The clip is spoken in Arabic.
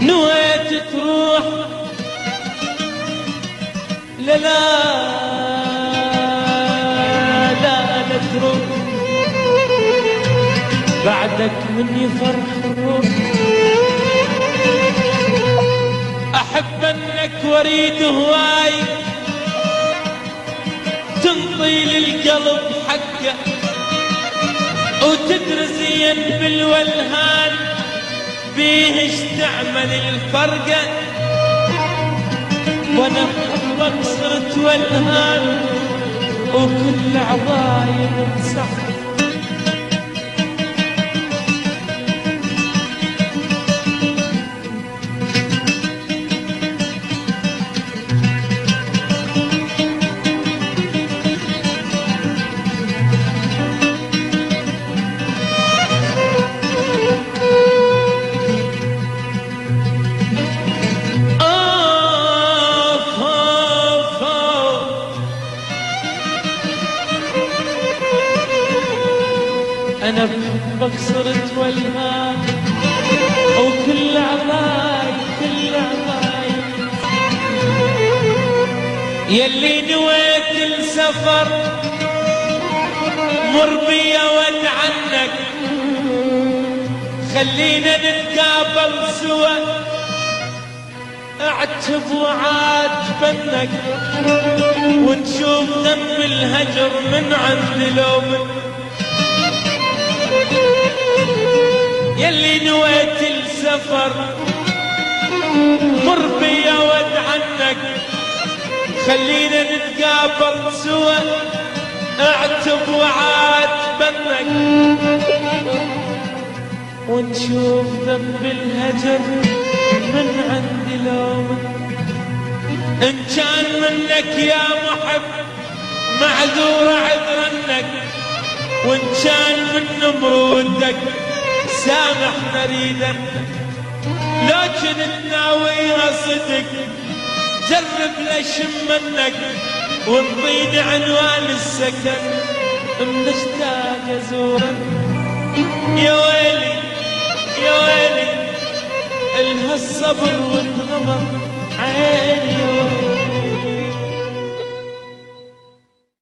نويت تروح لا لا لا لا تروح بعدك مني فرح الروح. أحب أنك وريد هواي تنطي للقلب حقه وتدري زين بالولهان بيهش تعمل الفرقة. وانا بحبك صرت والهان وكل عضاي منسح. أنا بحبك صرت والهان وكل عضاي كل عضاي. يلي نويت السفر مر بيا واد عنك خلينا نتقابل سوا اعتب وعاتبنك ونشوف ذنب الهجر من عند لو من. يلي نويت السفر مر بيا واد عنك خلينا نتقابل سوا اعتب وعاتبنك ونشوف ذنب الهجر من عندي لو ان كان منك يا محب معذور عذرنك وان كان من مرودك سامح نريدك. لو كنت ناويها صدق جرب لشم منك وانطيني عنوان السكن مشتاق ازورك. يا ويلي يا ويلي الها الصبر والغمر عيني.